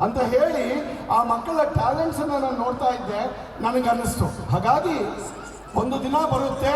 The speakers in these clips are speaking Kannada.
ಅಂತ ಹೇಳಿ ಆ ಮಕ್ಕಳ ಟ್ಯಾಲೆಂಟ್ಸನ್ನು ನಾನು ನೋಡ್ತಾ ಇದ್ದೆ, ನನಗನ್ನಿಸ್ತು. ಹಾಗಾಗಿ ಒಂದು ದಿನ ಬರುತ್ತೆ,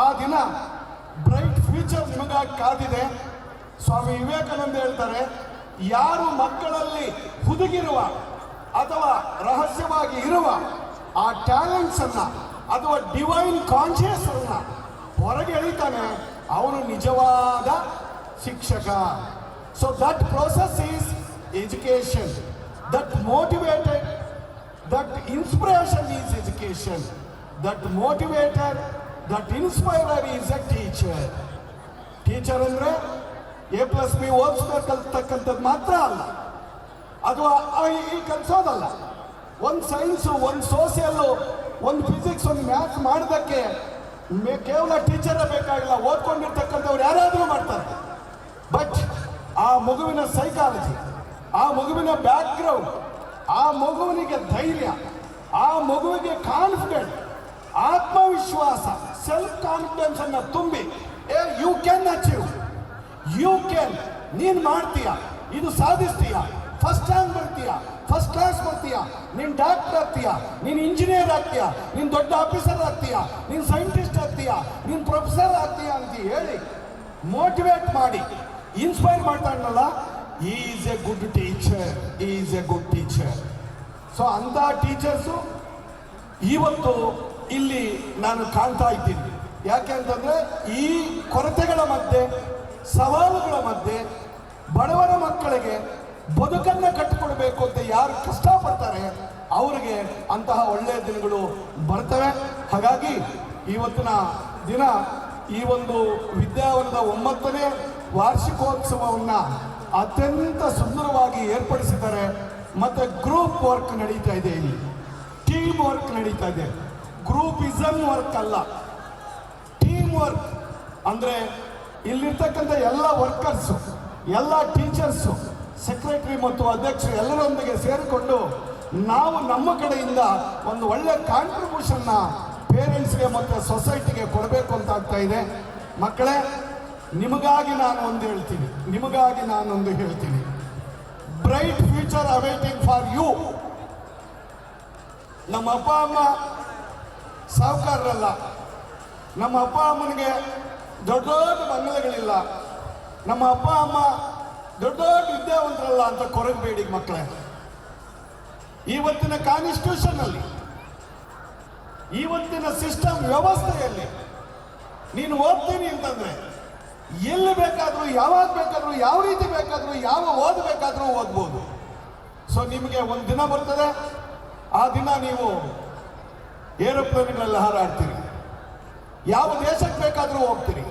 ಆ ದಿನ ಬ್ರೈಟ್ ಫ್ಯೂಚರ್ ನಿಮಗಾಗಿ ಕಾದಿದೆ. ಸ್ವಾಮಿ ವಿವೇಕಾನಂದ ಹೇಳ್ತಾರೆ, ಯಾರು ಮಕ್ಕಳಲ್ಲಿ ಹುದುಗಿರುವ ಅಥವಾ ರಹಸ್ಯವಾಗಿ ಇರುವ ಆ ಟ್ಯಾಲೆಂಟ್ಸನ್ನು ಅಥವಾ ಡಿವೈನ್ ಕಾನ್ಷಿಯಸ್ ಅನ್ನ ಹೊರಗೆ ಎಳಿತಾನೆ, ಅವನು ನಿಜವಾದ ಶಿಕ್ಷಕ. So that process is education. That motivated, that inspiration is education. That motivated, that inspirer is a teacher. Teacher ಅಂದರೆ A+B ಓದಿಸ್ಬೇಕಂತಕ್ಕಂಥದ್ದು ಮಾತ್ರ ಅಲ್ಲ, ಅಥವಾ ಈ ಕಲಿಸೋದಲ್ಲ. ಒಂದು ಸೈನ್ಸು, ಒಂದು ಸೋಷಿಯಲ್ಲು, ಒಂದು ಫಿಸಿಕ್ಸ್, ಒಂದು ಮ್ಯಾಥ್ಸ್ ಮಾಡೋದಕ್ಕೆ ಕೇವಲ ಟೀಚರೇ ಬೇಕಾಗಿಲ್ಲ, ಓದ್ಕೊಂಡಿರ್ತಕ್ಕಂಥವ್ರು ಯಾರಾದರೂ ಮಾಡ್ತಾರೆ. ಬಟ್ ಆ ಮಗುವಿನ ಸೈಕಾಲಜಿ, ಆ ಮಗುವಿನ ಬ್ಯಾಕ್ಗ್ರೌಂಡ್, ಆ ಮಗುವಿನಿಗೆ ಧೈರ್ಯ, ಆ ಮಗುವಿಗೆ ಕಾನ್ಫಿಡೆಂಟ್, ಆತ್ಮವಿಶ್ವಾಸ, ಸೆಲ್ಫ್ ಕಾನ್ಫಿಡೆನ್ಸ್ ಅನ್ನು ತುಂಬಿ you can achieve, you can, ನೀನು ಮಾಡ್ತೀಯ, ಇದು ಸಾಧಿಸ್ತೀಯ, ಫಸ್ಟ್ ರ್ಯಾಂಕ್ ಬರ್ತೀಯ, ಫಸ್ಟ್ ಕ್ಲಾಸ್ ಬರ್ತೀಯ, ನೀನು ಡಾಕ್ಟರ್ ಆಗ್ತೀಯ, ನೀನು ಇಂಜಿನಿಯರ್ ಆಗ್ತೀಯ, ನೀನು ದೊಡ್ಡ ಆಫೀಸರ್ ಆಗ್ತೀಯ, ನೀನು ಸೈಂಟಿಸ್ಟ್ ಆಗ್ತೀಯ, ನೀನು ಪ್ರೊಫೆಸರ್ ಆಗ್ತೀಯ ಅಂತ ಹೇಳಿ ಮೋಟಿವೇಟ್ ಮಾಡಿ ಇನ್ಸ್ಪೈರ್ ಮಾಡ್ತಾನಲ್ಲ, is a good teacher, is a good teacher. So ಅಂಥ ಟೀಚರ್ಸು ಇವತ್ತು ಇಲ್ಲಿ ನಾನು ಕಾಣ್ತಾ ಇದ್ದೀನಿ. ಯಾಕೆ ಅಂತಂದರೆ ಈ ಕೊರತೆಗಳ ಮಧ್ಯೆ, ಸವಾಲುಗಳ ಮಧ್ಯೆ ಬಡವರ ಮಕ್ಕಳಿಗೆ ಬದುಕನ್ನು ಕಟ್ಟಿಕೊಡ್ಬೇಕು ಅಂತ ಯಾರು ಕಷ್ಟಪಡ್ತಾರೆ ಅವರಿಗೆ ಅಂತಹ ಒಳ್ಳೆಯ ದಿನಗಳು ಬರ್ತವೆ. ಹಾಗಾಗಿ ಇವತ್ತಿನ ದಿನ ಈ ಒಂದು ವಿದ್ಯಾವನದ 9ನೇ ವಾರ್ಷಿಕೋತ್ಸವವನ್ನು ಅತ್ಯಂತ ಸುಂದರವಾಗಿ ಏರ್ಪಡಿಸಿದ್ದಾರೆ. ಮತ್ತು ಗ್ರೂಪ್ ವರ್ಕ್ ನಡೀತಾ ಇದೆ, ಇಲ್ಲಿ ಟೀಮ್ ವರ್ಕ್ ನಡೀತಾ ಇದೆ. ಗ್ರೂಪಿಸಮ್ ವರ್ಕ್ ಅಲ್ಲ, ಟೀಮ್ ವರ್ಕ್. ಅಂದರೆ ಇಲ್ಲಿರ್ತಕ್ಕಂಥ ಎಲ್ಲ ವರ್ಕರ್ಸು, ಎಲ್ಲ ಟೀಚರ್ಸು, ಸೆಕ್ರೆಟರಿ ಮತ್ತು ಅಧ್ಯಕ್ಷರು ಎಲ್ಲರೊಂದಿಗೆ ಸೇರಿಕೊಂಡು ನಾವು ನಮ್ಮ ಕಡೆಯಿಂದ ಒಂದು ಒಳ್ಳೆಯ ಕಾಂಟ್ರಿಬ್ಯೂಷನ್ನ ಪೇರೆಂಟ್ಸ್ಗೆ ಮತ್ತು ಸೊಸೈಟಿಗೆ ಕೊಡಬೇಕು ಅಂತ ಆಗ್ತಾ ಇದೆ. ಮಕ್ಕಳೇ, ನಿಮಗಾಗಿ ನಾನು ಒಂದು ಹೇಳ್ತೀನಿ, ನಿಮಗಾಗಿ ನಾನೊಂದು ಹೇಳ್ತೀನಿ. Bright future awaiting for you. ನಮ್ಮ ಅಪ್ಪ ಅಮ್ಮ ಸಾಹುಕಾರರಲ್ಲ, ನಮ್ಮ ಅಪ್ಪ ಅಮ್ಮನಿಗೆ ದೊಡ್ಡ ದೊಡ್ಡ ಬಂಗಲೆಗಳಿಲ್ಲ, ನಮ್ಮ ಅಪ್ಪ ಅಮ್ಮ ದೊಡ್ಡ ದೊಡ್ಡ ವಿದ್ಯಾವಂತರಲ್ಲ ಅಂತ ಕೊರಗಬೇಡಿ ಮಕ್ಕಳೇ. ಇವತ್ತಿನ ಕಾನ್ಸ್ಟಿಟ್ಯೂಷನ್ ಅಲ್ಲಿ, ಇವತ್ತಿನ ಸಿಸ್ಟಮ್ ವ್ಯವಸ್ಥೆಯಲ್ಲಿ ನೀನು ಓದ್ತೀನಿ ಅಂತಂದ್ರೆ ಎಲ್ಲಿ ಬೇಕಾದರೂ, ಯಾವಾಗ ಬೇಕಾದರೂ, ಯಾವ ರೀತಿ ಬೇಕಾದರೂ, ಯಾವ ಓದಬೇಕಾದ್ರೂ ಓದ್ಬೋದು. ಸೊ ನಿಮಗೆ ಒಂದು ದಿನ ಬರ್ತದೆ, ಆ ದಿನ ನೀವು ಏರೋಪ್ಲೇನ್ಗಳಲ್ಲಿ ಹಾರಾಡ್ತೀರಿ, ಯಾವ ದೇಶಕ್ಕೆ ಬೇಕಾದರೂ ಹೋಗ್ತೀರಿ.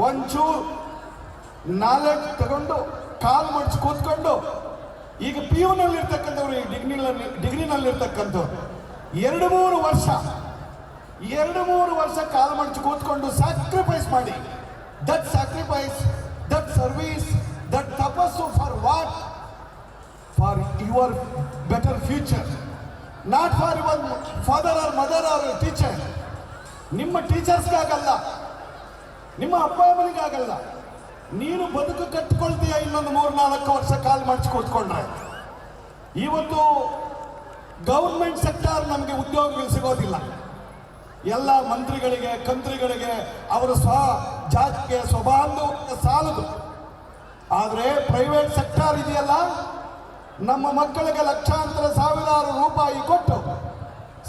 ಒಂಚೂರು ನಾಲೆಡ್ಜ್ ತಗೊಂಡು ಕಾಲು ಮಡಿಸಿ ಕೂತ್ಕೊಂಡು, ಈಗ PU ನಲ್ಲಿರ್ತಕ್ಕಂಥವ್ರು, ಡಿಗ್ರಿನಲ್ಲಿರ್ತಕ್ಕಂಥವ್ರು 2-3 ವರ್ಷ ಕಾಲು ಮಡಿಸಿ ಕೂತ್ಕೊಂಡು ಸ್ಯಾಕ್ರಿಫೈಸ್ ಮಾಡಿ. That sacrifice, that service, that ತಪಸ್ಸು for what? For your better future, not for your father or mother or teacher. ನಿಮ್ಮ ಟೀಚರ್ಸ್ಗಾಗಲ್ಲ, ನಿಮ್ಮ ಅಪ್ಪ ಅಮ್ಮನಿಗಾಗಲ್ಲ. ನೀನು ಬದುಕು ಕಟ್ಟಿಕೊಳ್ತೀಯ ಇನ್ನೊಂದು 3-4 ವರ್ಷ ಕಾಲು ಮಡಿಸಿ ಕೂತ್ಕೊಂಡ್ರೆ. ಇವತ್ತು ಗೌರ್ಮೆಂಟ್ ಸೆಕ್ಟರ್ ನಮಗೆ ಉದ್ಯೋಗಗಳು ಸಿಗೋದಿಲ್ಲ. ಎಲ್ಲ ಮಂತ್ರಿಗಳಿಗೆ, ಕಂತ್ರಿಗಳಿಗೆ ಅವರ ಜಾತಿಗೆ, ಸ್ವಭಾವಕ್ಕೆ ಸಾಲದು. ಆದರೆ ಪ್ರೈವೇಟ್ ಸೆಕ್ಟರ್ ಇದೆಯಲ್ಲ, ನಮ್ಮ ಮಕ್ಕಳಿಗೆ ಲಕ್ಷಾಂತರ ಸಾವಿರಾರು ರೂಪಾಯಿ ಕೊಟ್ಟು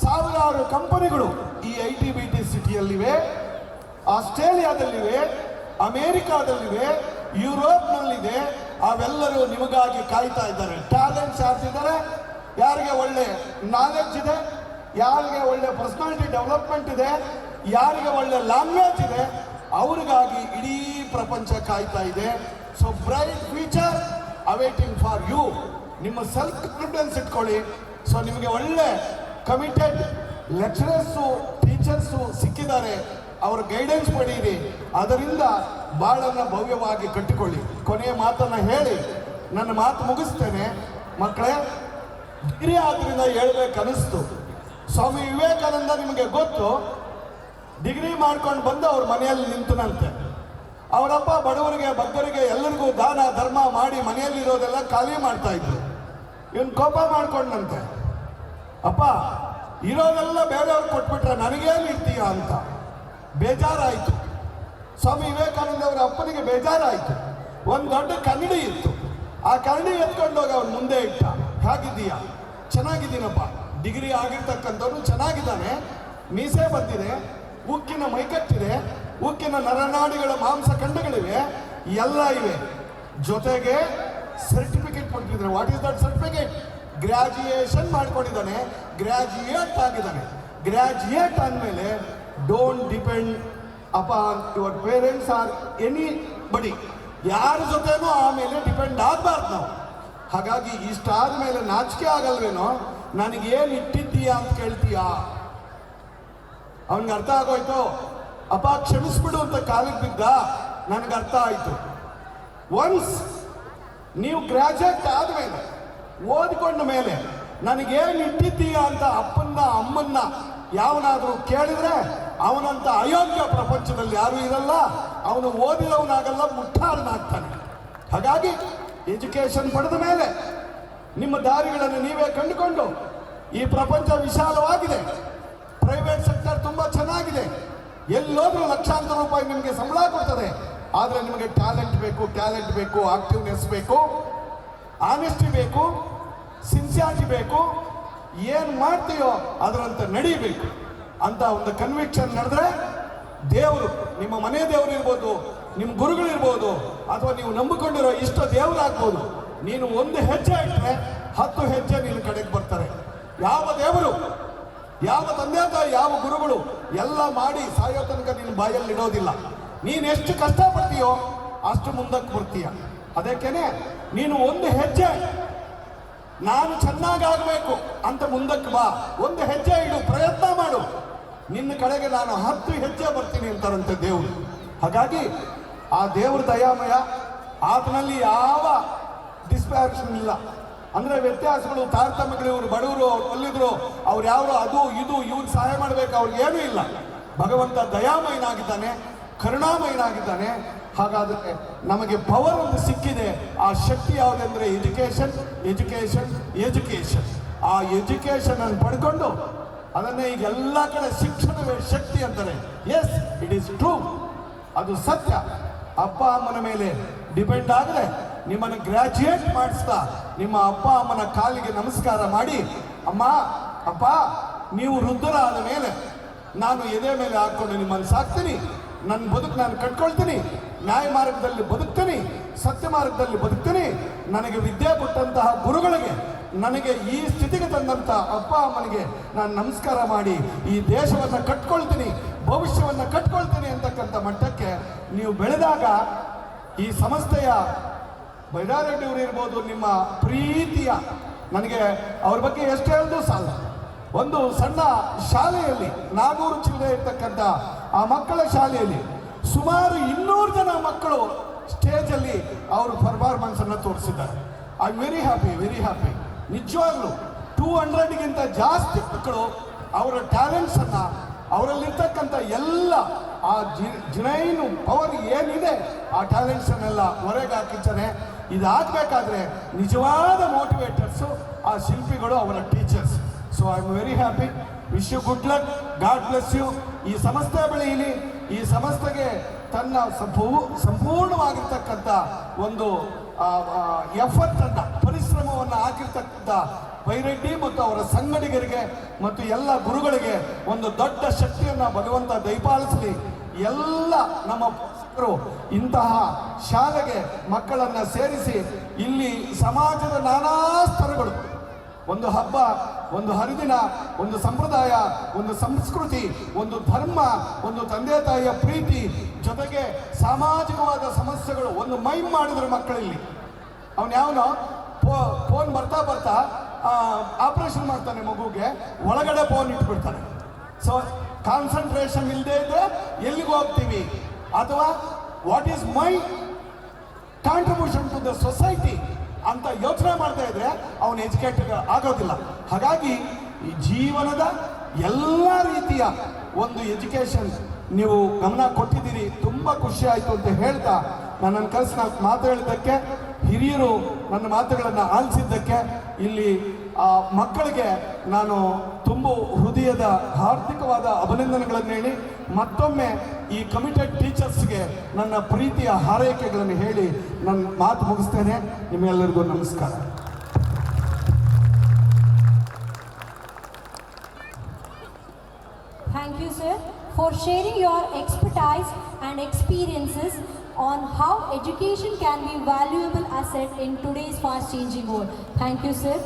ಸಾವಿರಾರು ಕಂಪನಿಗಳು ಈ ITBT ಸಿಟಿಯಲ್ಲಿವೆ, ಆಸ್ಟ್ರೇಲಿಯಾದಲ್ಲಿವೆ, ಅಮೇರಿಕಾದಲ್ಲಿವೆ, ಯುರೋಪ್ನಲ್ಲಿದೆ. ಅವೆಲ್ಲರೂ ನಿಮಗಾಗಿ ಕಾಯ್ತಾ ಇದ್ದಾರೆ. ಟ್ಯಾಲೆಂಟ್ಸ್ ಯಾರ್ದಿದ್ದಾರೆ, ಯಾರಿಗೆ ಒಳ್ಳೆ ನಾಲೆಡ್ಜ್ ಇದೆ, ಯಾರಿಗೆ ಒಳ್ಳೆ ಪರ್ಸನಾಲಿಟಿ ಡೆವಲಪ್ಮೆಂಟ್ ಇದೆ, ಯಾರಿಗೆ ಒಳ್ಳೆ ಲ್ಯಾಂಗ್ವೇಜ್ ಇದೆ, ಅವ್ರಿಗಾಗಿ ಇಡೀ ಪ್ರಪಂಚ ಕಾಯ್ತಾ ಇದೆ. So bright future awaiting for you. ನಿಮ್ಮ ಸೆಲ್ಫ್ ಕಾನ್ಫಿಡೆನ್ಸ್ ಇಟ್ಕೊಳ್ಳಿ. ಸೊ ನಿಮಗೆ ಒಳ್ಳೆ ಕಮಿಟೆಡ್ ಲೆಕ್ಚರರ್ಸು, ಟೀಚರ್ಸು ಸಿಕ್ಕಿದ್ದಾರೆ, ಅವರ ಗೈಡೆನ್ಸ್ ಪಡೆಯಿರಿ. ಅದರಿಂದ ಬಾಳನ್ನು ಭವ್ಯವಾಗಿ ಕಟ್ಟಿಕೊಳ್ಳಿ. ಕೊನೆಯ ಮಾತನ್ನು ಹೇಳಿ ನನ್ನ ಮಾತು ಮುಗಿಸ್ತೇನೆ. ಮಕ್ಕಳೇ, ಡಿಗ್ರಿ ಆದ್ರಿಂದ ಹೇಳ್ಬೇಕನ್ನಿಸ್ತು. ಸ್ವಾಮಿ ವಿವೇಕಾನಂದ ನಿಮಗೆ ಗೊತ್ತು, ಡಿಗ್ರಿ ಮಾಡ್ಕೊಂಡು ಬಂದು ಅವ್ರ ಮನೆಯಲ್ಲಿ ನಿಂತನಂತೆ. ಅವರಪ್ಪ ಬಡವರಿಗೆ ಬಗ್ಗರಿಗೆ ಎಲ್ಲರಿಗೂ ದಾನ ಧರ್ಮ ಮಾಡಿ ಮನೆಯಲ್ಲಿರೋದೆಲ್ಲ ಖಾಲಿ ಮಾಡ್ತಾ ಇದ್ರು. ಇವನ್ ಕೋಪ ಮಾಡ್ಕೊಂಡಂತೆ, ಅಪ್ಪ ಇರೋದೆಲ್ಲ ಬೇರೆಯವ್ರು ಕೊಟ್ಬಿಟ್ರೆ ನನಗೇನು ಇರ್ತೀಯ ಅಂತ ಬೇಜಾರಾಯಿತು. ಸ್ವಾಮಿ ವಿವೇಕಾನಂದ ಅವರ ಅಪ್ಪನಿಗೆ ಬೇಜಾರಾಯಿತು. ಒಂದು ದೊಡ್ಡ ಕನ್ನಡಿ ಇತ್ತು, ಆ ಕನ್ನಡಿ ಎತ್ಕೊಂಡೋಗಿ ಅವ್ನು ಮುಂದೆ ಇಟ್ಟ. ಹೇಗಿದ್ದೀಯಾ? ಚೆನ್ನಾಗಿದ್ದೀನಪ್ಪ. ಡಿಗ್ರಿ ಆಗಿರ್ತಕ್ಕಂಥವ್ರು ಚೆನ್ನಾಗಿದ್ದಾನೆ, ಮೀಸೆ ಬಂದಿದೆ, ಉಕ್ಕಿನ ಮೈಕಟ್ಟಿದೆ, ಉಕ್ಕಿನ ನರನಾಡಿಗಳ ಮಾಂಸಖಂಡಗಳಿವೆ, ಎಲ್ಲ ಇವೆ. ಜೊತೆಗೆ ಸರ್ಟಿಫಿಕೇಟ್ ಕೊಟ್ಟಿದ್ದಾರೆ. What is that certificate? Graduation ಮಾಡ್ಕೊಂಡಿದ್ದಾನೆ, ಗ್ರಾಜುಯೇಟ್ ಆಗಿದ್ದಾನೆ. ಗ್ರಾಜುಯೇಟ್ ಅಂದಮೇಲೆ don't depend upon your parents or anybody. ಯಾರ ಜೊತೆನೂ ಆಮೇಲೆ ಡಿಪೆಂಡ್ ಆಗಬಾರ್ದು ನಾವು. ಹಾಗಾಗಿ ಇಷ್ಟಾದ ಮೇಲೆ ನಾಚಿಕೆ ಆಗಲ್ವೇನೋ, ನನಗೇನು ಇಟ್ಟಿದ್ದೀಯಾ ಅಂತ ಕೇಳ್ತೀಯಾ? ಅವನಿಗೆ ಅರ್ಥ ಆಗೋಯ್ತು. ಅಪ್ಪ ಕ್ಷಮಿಸ್ಬಿಡು ಅಂತ ಕಾಲಿಗೆ ಬಿದ್ದ. ನನಗೆ ಅರ್ಥ ಆಯಿತು. ಒನ್ಸ್ ನೀವು ಗ್ರಾಜುಯೇಟ್ ಆದಮೇಲೆ, ಓದ್ಕೊಂಡ ಮೇಲೆ ನನಗೇನು ಇಟ್ಟಿದ್ದೀಯಾ ಅಂತ ಅಪ್ಪನ್ನ ಅಮ್ಮನ್ನ ಯಾವನಾದರೂ ಕೇಳಿದ್ರೆ ಅವನಂತ ಅಯೋಗ್ಯ ಪ್ರಪಂಚದಲ್ಲಿ ಯಾರೂ ಇರಲ್ಲ. ಅವನು ಓದಿದವನಾಗಲ್ಲ, ಮುಟ್ಟಾಳನಾಗ್ತಾನೆ. ಹಾಗಾಗಿ ಎಜುಕೇಶನ್ ಪಡೆದ ಮೇಲೆ ನಿಮ್ಮ ದಾರಿಗಳನ್ನು ನೀವೇ ಕಂಡುಕೊಂಡು, ಈ ಪ್ರಪಂಚ ವಿಶಾಲವಾಗಿದೆ, ಪ್ರೈವೇಟ್ ಸೆಕ್ಟರ್ ತುಂಬ ಚೆನ್ನಾಗಿದೆ, ಎಲ್ಲೋದ್ರೂ ಲಕ್ಷಾಂತರ ರೂಪಾಯಿ ನಿಮಗೆ ಸಂಬಳ ಕೊಡ್ತದೆ. ಆದರೆ ನಿಮಗೆ ಟ್ಯಾಲೆಂಟ್ ಬೇಕು, ಆಕ್ಟಿವ್ನೆಸ್ ಬೇಕು, ಆನೆಸ್ಟಿ ಬೇಕು, ಸಿನ್ಸಿಯಾರಿಟಿ ಬೇಕು. ಏನು ಮಾಡ್ತೀಯೋ ಅದರಂತೆ ನಡೀಬೇಕು ಅಂತ ಒಂದು ಕನ್ವಿಕ್ಷನ್ ನಡೆದ್ರೆ ದೇವರು, ನಿಮ್ಮ ಮನೆ ದೇವರು ಇರ್ಬೋದು, ನಿಮ್ಮ ಗುರುಗಳಿರ್ಬೋದು, ಅಥವಾ ನೀವು ನಂಬಿಕೊಂಡಿರೋ ಇಷ್ಟ ದೇವರಾಗ್ಬೋದು. ನೀನು ಒಂದು ಹೆಜ್ಜೆ ಇಟ್ಟರೆ 10 ಹೆಜ್ಜೆ ನಿನ್ನ ಕಡೆಗೆ ಬರ್ತಾರೆ. ಯಾವ ದೇವರು, ಯಾವ ತಂದೆ ತಾಯಿ, ಯಾವ ಗುರುಗಳು ಎಲ್ಲ ಮಾಡಿ ಸಾಯೋ ತನಕ ನಿನ್ನ ಬಾಯಲ್ಲಿ ಇಡೋದಿಲ್ಲ. ನೀನು ಎಷ್ಟು ಕಷ್ಟಪಡ್ತೀಯೋ ಅಷ್ಟು ಮುಂದಕ್ಕೆ ಬರ್ತೀಯ. ಅದಕ್ಕೇನೆ ನೀನು ಒಂದು ಹೆಜ್ಜೆ, ನಾನು ಚೆನ್ನಾಗಾಗಬೇಕು ಅಂತ ಮುಂದಕ್ಕೆ ಬಾ, ಒಂದು ಹೆಜ್ಜೆ ಇಡು, ಪ್ರಯತ್ನ ಮಾಡು, ನಿನ್ನ ಕಡೆಗೆ ನಾನು 10 ಹೆಜ್ಜೆ ಬರ್ತೀನಿ ಅಂತಾರಂತೆ ದೇವರು. ಹಾಗಾಗಿ ಆ ದೇವ್ರ ದಯಾಮಯ, ಆತನಲ್ಲಿ ಯಾವ ಡಿಸ್ಪ್ಯಾರಿಷನ್ ಇಲ್ಲ. ಅಂದರೆ ವ್ಯತ್ಯಾಸಗಳು, ತಾರತಮ್ಯಗಳು, ಇವರು ಬಡವರು, ಅವ್ರು ಒಲ್ಲಿದ್ರು, ಅವ್ರು ಯಾರು ಅದು ಇದು ಇವ್ರು ಸಹಾಯ ಮಾಡಬೇಕು, ಅವ್ರಿಗೇನೂ ಇಲ್ಲ. ಭಗವಂತ ದಯಾಮಯನಾಗಿದ್ದಾನೆ, ಕರುಣಾಮಯನಾಗಿದ್ದಾನೆ. ಹಾಗಾದರೆ ನಮಗೆ ಪವರ್ ಒಂದು ಸಿಕ್ಕಿದೆ. ಆ ಶಕ್ತಿ ಯಾವುದೆಂದರೆ ಎಜುಕೇಷನ್, ಎಜುಕೇಷನ್, ಎಜುಕೇಷನ್. ಆ ಎಜುಕೇಷನ್ ಅನ್ನು ಪಡ್ಕೊಂಡು ಅದನ್ನೇ ಈಗ ಎಲ್ಲ ಕಡೆ ಶಿಕ್ಷಣವೇ ಶಕ್ತಿ ಅಂತಾರೆ. ಎಸ್, ಇಟ್ ಈಸ್ ಟ್ರೂ, ಅದು ಸತ್ಯ. ಅಪ್ಪ ಅಮ್ಮನ ಮೇಲೆ ಡಿಪೆಂಡ್ ಆದರೆ ನಿಮ್ಮನ್ನು ಗ್ರಾಜುಯೇಟ್ ಮಾಡಿಸ್ತಾ ನಿಮ್ಮ ಅಪ್ಪ ಅಮ್ಮನ ಕಾಲಿಗೆ ನಮಸ್ಕಾರ ಮಾಡಿ, ಅಮ್ಮ ಅಪ್ಪ ನೀವು ವೃದ್ಧರಾದ ಮೇಲೆ ನಾನು ಎದೆ ಮೇಲೆ ಹಾಕ್ಕೊಂಡು ನಿಮ್ಮನ್ನು ಸಾಕ್ತೀನಿ, ನನ್ನ ಬದುಕು ನಾನು ಕಟ್ಕೊಳ್ತೀನಿ, ನ್ಯಾಯ ಮಾರ್ಗದಲ್ಲಿ ಬದುಕ್ತೀನಿ, ಸತ್ಯ ಮಾರ್ಗದಲ್ಲಿ ಬದುಕ್ತೀನಿ. ನನಗೆ ವಿದ್ಯೆ ಕೊಟ್ಟಂತಹ ಗುರುಗಳಿಗೆ, ನನಗೆ ಈ ಸ್ಥಿತಿಗೆ ತಂದಂಥ ಅಪ್ಪ ಅಮ್ಮನಿಗೆ ನಾನು ನಮಸ್ಕಾರ ಮಾಡಿ ಈ ದೇಶವನ್ನು ಕಟ್ಕೊಳ್ತೀನಿ, ಭವಿಷ್ಯವನ್ನು ಕಟ್ಕೊಳ್ತೀನಿ ಅಂತಕ್ಕಂಥ ಮಟ್ಟಕ್ಕೆ ನೀವು ಬೆಳೆದಾಗ ಈ ಸಂಸ್ಥೆಯ ಬೈರಾರೆಡ್ಡಿಯವರು ಇರ್ಬೋದು, ನಿಮ್ಮ ಪ್ರೀತಿಯ, ನನಗೆ ಅವ್ರ ಬಗ್ಗೆ ಎಷ್ಟು ಹೇಳಿದ್ರು ಸಾಲ. ಒಂದು ಸಣ್ಣ ಶಾಲೆಯಲ್ಲಿ 400 ಚಿಲ್ಲರೆ ಇರ್ತಕ್ಕಂಥ ಆ ಮಕ್ಕಳ ಶಾಲೆಯಲ್ಲಿ ಸುಮಾರು 200 ಜನ ಮಕ್ಕಳು ಸ್ಟೇಜಲ್ಲಿ ಅವರು ಪರ್ಫಾರ್ಮೆನ್ಸ್ ಅನ್ನು ತೋರಿಸಿದ್ದಾರೆ. I am very happy. ನಿಜವಾಗ್ಲೂ 200ಗಿಂತ ಜಾಸ್ತಿ ಮಕ್ಕಳು ಅವರ ಟ್ಯಾಲೆಂಟ್ಸನ್ನು, ಅವರಲ್ಲಿರ್ತಕ್ಕಂಥ ಎಲ್ಲ ಆ ಜಿನೈನು ಪವರ್ ಏನಿದೆ ಆ ಟ್ಯಾಲೆಂಟ್ಸನ್ನೆಲ್ಲ ಹೊರಗೆ ಹಾಕಿದ್ದಾನೆ. ಇದಾಗಬೇಕಾದ್ರೆ ನಿಜವಾದ ಮೋಟಿವೇಟರ್ಸು ಆ ಶಿಲ್ಪಿಗಳು, ಅವರ teachers. So I am very happy. Wish you good luck, God bless you. ಈ ಸಂಸ್ಥೆ ಬೆಳೆಯಲಿ, ಈ ಸಂಸ್ಥೆಗೆ ತನ್ನ ಸಂಪೂರ್ಣವಾಗಿರ್ತಕ್ಕಂಥ ಒಂದು ಎಫರ್ಟನ್ನು, ಪರಿಶ್ರಮವನ್ನು ಹಾಕಿರ್ತಕ್ಕಂಥ ಬೈರೆಡ್ಡಿ ಮತ್ತು ಅವರ ಸಂಗಡಿಗರಿಗೆ ಮತ್ತು ಎಲ್ಲ ಗುರುಗಳಿಗೆ ಒಂದು ದೊಡ್ಡ ಶಕ್ತಿಯನ್ನು ಭಗವಂತ ದಯಪಾಲಿಸಲಿ. ಎಲ್ಲ ನಮ್ಮ ಪೋಷಕರು ಇಂತಹ ಶಾಲೆಗೆ ಮಕ್ಕಳನ್ನು ಸೇರಿಸಿ ಇಲ್ಲಿ ಸಮಾಜದ ನಾನಾ ಸ್ತರಗಳು, ಒಂದು ಹಬ್ಬ, ಒಂದು ಹರಿದಿನ, ಒಂದು ಸಂಪ್ರದಾಯ, ಒಂದು ಸಂಸ್ಕೃತಿ, ಒಂದು ಧರ್ಮ, ಒಂದು ತಂದೆ ತಾಯಿಯ ಪ್ರೀತಿ, ಜೊತೆಗೆ ಸಾಮಾಜಿಕವಾದ ಸಮಸ್ಯೆಗಳು ಒಂದು ಮೈಮ್ ಮಾಡಿದ್ರು ಮಕ್ಕಳಲ್ಲಿ. ಅವನು ಯಾವನೋ ಫೋನ್ ಬರ್ತಾ ಆಪರೇಷನ್ ಮಾಡ್ತಾನೆ ಮಗುಗೆ, ಒಳಗಡೆ ಫೋನ್ ಇಟ್ಬಿಡ್ತಾನೆ. ಸೊ ಕಾನ್ಸಂಟ್ರೇಷನ್ ಇಲ್ಲದೆ ಇದ್ರೆ ಎಲ್ಲಿಗೆ ಹೋಗ್ತೀವಿ? ಅಥವಾ what is my contribution to the society ಅಂತ ಯೋಚನೆ ಮಾಡ್ತಾ ಇದ್ರೆ ಅವನು ಎಜುಕೇಟೆಡ್ ಆಗೋದಿಲ್ಲ. ಹಾಗಾಗಿ ಈ ಜೀವನದ ಎಲ್ಲ ರೀತಿಯ ಒಂದು ಎಜುಕೇಷನ್ ನೀವು ಗಮನ ಕೊಟ್ಟಿದ್ದೀರಿ, ತುಂಬ ಖುಷಿ ಆಯಿತು ಅಂತ ಹೇಳ್ತಾ ನನ್ನನ್ನು ಕರೆಸಿ ನಾನು ಮಾತಾಡಿದ್ದಕ್ಕೆ, ಹಿರಿಯರು ನನ್ನ ಮಾತುಗಳನ್ನು ಆಲಿಸಿದ್ದಕ್ಕೆ, ಇಲ್ಲಿ ಮಕ್ಕಳಿಗೆ ನಾನು ತುಂಬ ಹೃದಯದ ಹಾರ್ದಿಕವಾದ ಅಭಿನಂದನೆಗಳನ್ನು ಹೇಳಿ ಮತ್ತೊಮ್ಮೆ ಈ ಕಮಿಟೆಡ್ ಟೀಚರ್ಸ್ಗೆ ನನ್ನ ಪ್ರೀತಿಯ ಹಾರೈಕೆಗಳನ್ನು ಹೇಳಿ ನನ್ನ ಮಾತು ಮುಗಿಸ್ತೇನೆ. ನಿಮ್ಮೆಲ್ಲರಿಗೂ ನಮಸ್ಕಾರ. Thank you, sir, for sharing your expertise and experiences on how education can be a valuable asset in today's fast-changing world. Thank you, sir.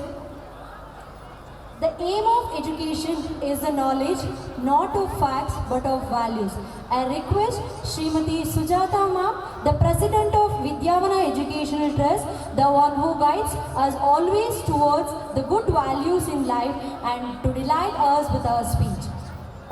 The aim of education is the knowledge not of facts but of values. I request Srimati Sujata Ma'am, the President of Vidyavana Educational Trust, the one who guides us always towards the good values in life, and to delight us with our speech.